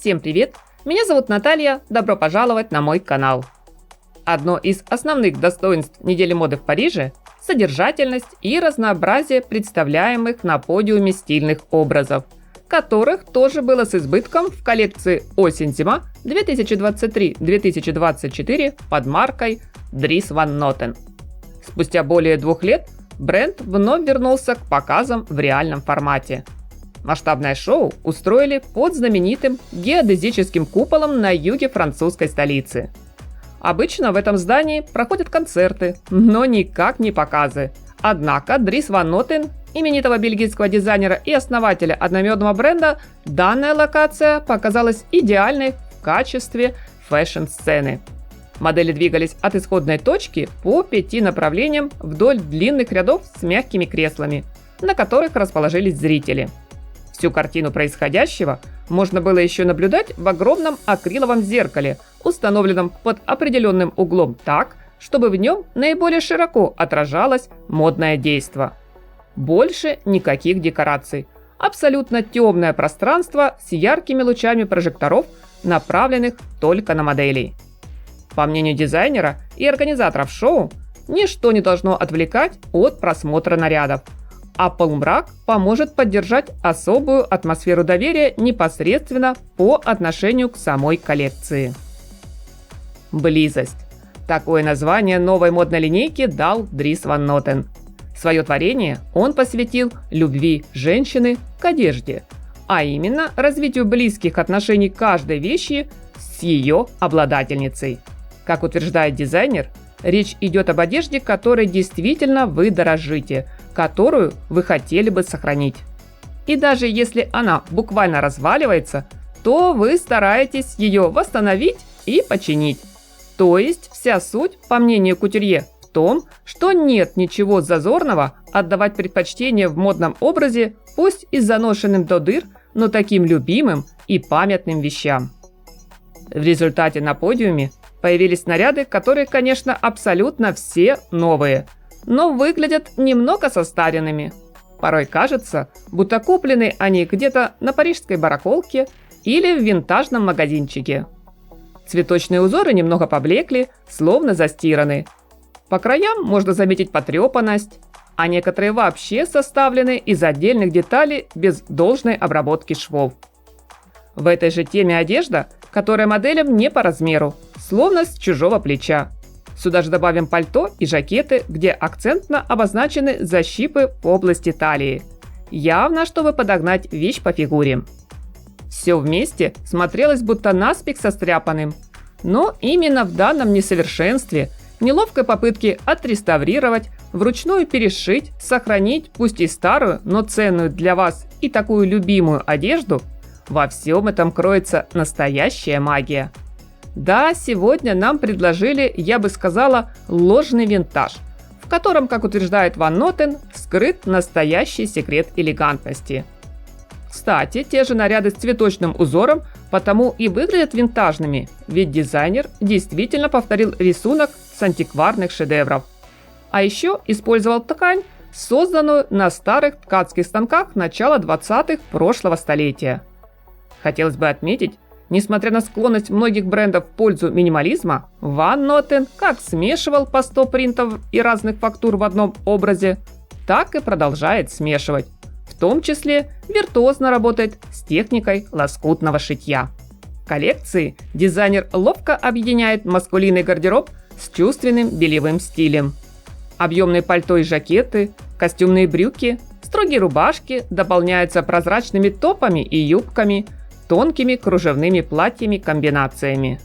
Всем привет! Меня зовут Наталья, добро пожаловать на мой канал. Одно из основных достоинств недели моды в Париже – содержательность и разнообразие представляемых на подиуме стильных образов, которых тоже было с избытком в коллекции «Осень-зима» 2023-2024 под маркой Dries Van Noten. Спустя более 2 лет бренд вновь вернулся к показам в реальном формате. Масштабное шоу устроили под знаменитым геодезическим куполом на юге французской столицы. Обычно в этом здании проходят концерты, но никак не показы. Однако Dries Van Noten, именитого бельгийского дизайнера и основателя одноименного бренда, данная локация показалась идеальной в качестве фэшн-сцены. Модели двигались от исходной точки по 5 направлениям вдоль длинных рядов с мягкими креслами, на которых расположились зрители. Всю картину происходящего можно было еще наблюдать в огромном акриловом зеркале, установленном под определенным углом так, чтобы в нем наиболее широко отражалось модное действо. Больше никаких декораций. Абсолютно темное пространство с яркими лучами прожекторов, направленных только на моделей. По мнению дизайнера и организаторов шоу, ничто не должно отвлекать от просмотра нарядов, а полумрак поможет поддержать особую атмосферу доверия непосредственно по отношению к самой коллекции. Близость. Такое название новой модной линейки дал Dries Van Noten. Свое творение он посвятил любви женщины к одежде, а именно развитию близких отношений каждой вещи с ее обладательницей. Как утверждает дизайнер, речь идет об одежде, которой действительно вы дорожите, которую вы хотели бы сохранить. И даже если она буквально разваливается, то вы стараетесь ее восстановить и починить. То есть вся суть, по мнению кутюрье, в том, что нет ничего зазорного отдавать предпочтение в модном образе, пусть и заношенным до дыр, но таким любимым и памятным вещам. В результате на подиуме появились наряды, которые, конечно, абсолютно все новые, но выглядят немного состаренными. Порой кажется, будто куплены они где-то на парижской барахолке или в винтажном магазинчике. Цветочные узоры немного поблекли, словно застираны. По краям можно заметить потрепанность, а некоторые вообще составлены из отдельных деталей без должной обработки швов. В этой же теме одежда, которая моделям не по размеру, словно с чужого плеча. Сюда же добавим пальто и жакеты, где акцентно обозначены защипы в области талии. Явно, чтобы подогнать вещь по фигуре. Все вместе смотрелось будто наспех состряпанным. Но именно в данном несовершенстве, неловкой попытке отреставрировать, вручную перешить, сохранить, пусть и старую, но ценную для вас и такую любимую одежду, во всем этом кроется настоящая магия. Да, сегодня нам предложили, я бы сказала, ложный винтаж, в котором, как утверждает Van Noten, скрыт настоящий секрет элегантности. Кстати, те же наряды с цветочным узором потому и выглядят винтажными, ведь дизайнер действительно повторил рисунок с антикварных шедевров. А еще использовал ткань, созданную на старых ткацких станках начала 20-х прошлого столетия. Хотелось бы отметить, несмотря на склонность многих брендов в пользу минимализма, Van Noten как смешивал по 100 принтов и разных фактур в одном образе, так и продолжает смешивать. В том числе виртуозно работает с техникой лоскутного шитья. В коллекции дизайнер ловко объединяет маскулинный гардероб с чувственным белевым стилем. Объемные пальто и жакеты, костюмные брюки, строгие рубашки дополняются прозрачными топами и юбками, тонкими кружевными платьями-комбинациями.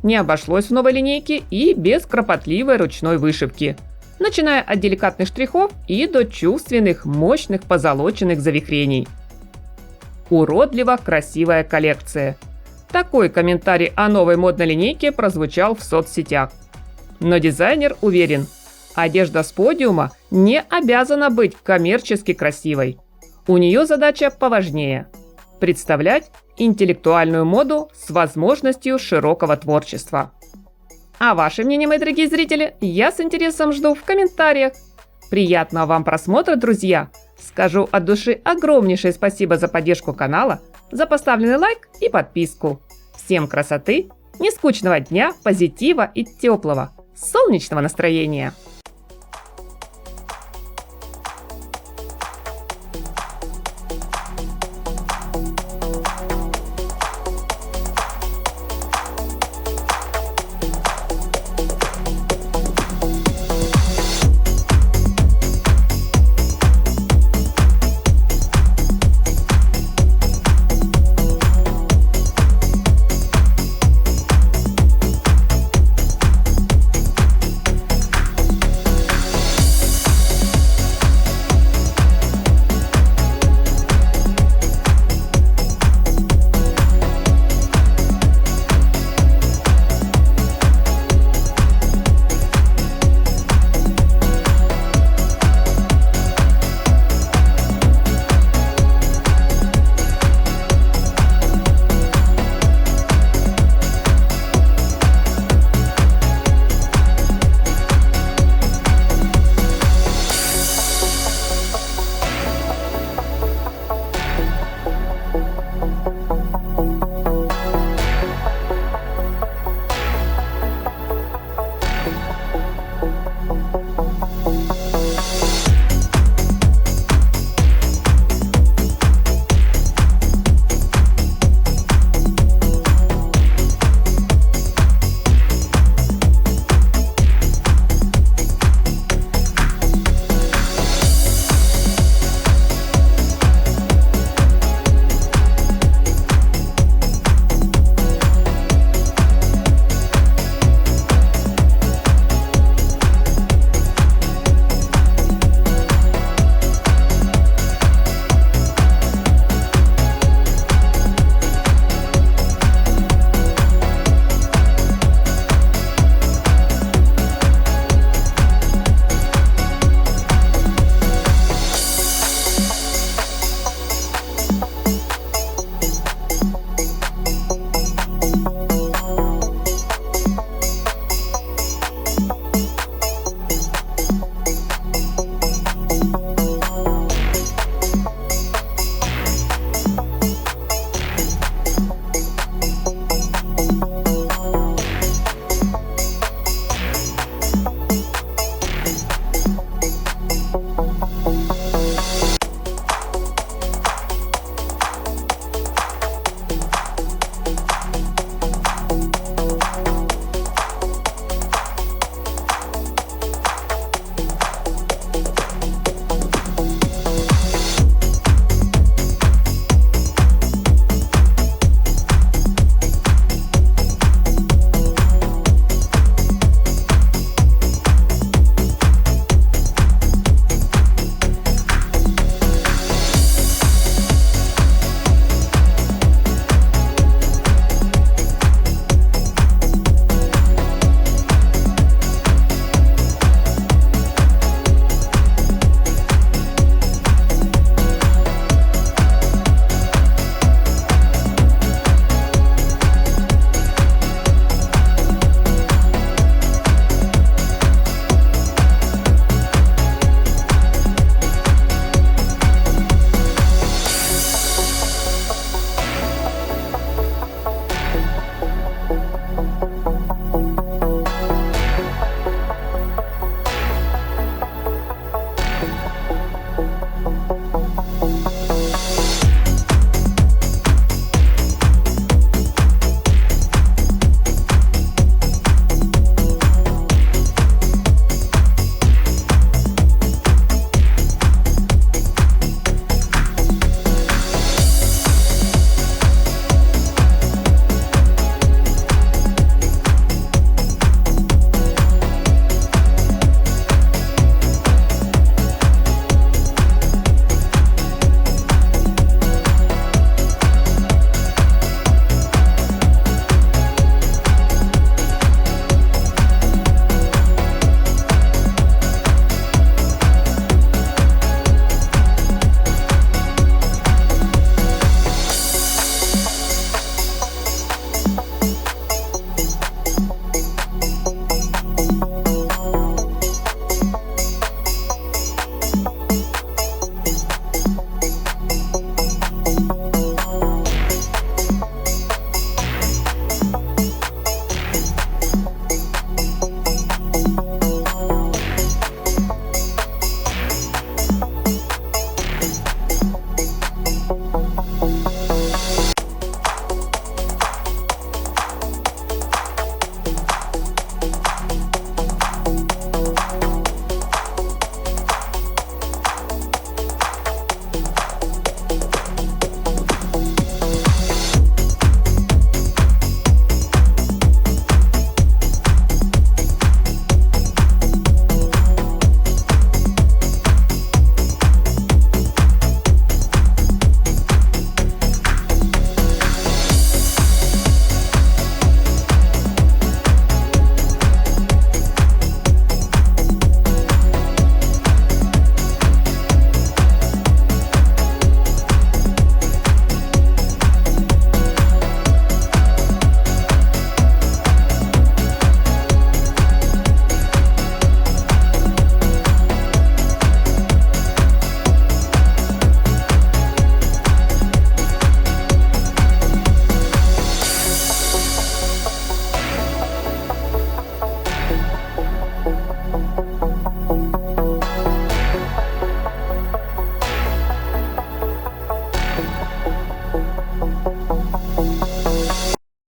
Не обошлось в новой линейке и без кропотливой ручной вышивки, начиная от деликатных штрихов и до чувственных, мощных позолоченных завихрений. Уродливо красивая коллекция. Такой комментарий о новой модной линейке прозвучал в соцсетях. Но дизайнер уверен, одежда с подиума не обязана быть коммерчески красивой. У нее задача поважнее – представлять интеллектуальную моду с возможностью широкого творчества. А ваше мнение, мои дорогие зрители, я с интересом жду в комментариях. Приятного вам просмотра, друзья! Скажу от души огромнейшее спасибо за поддержку канала, за поставленный лайк и подписку. Всем красоты, нескучного дня, позитива и теплого, солнечного настроения!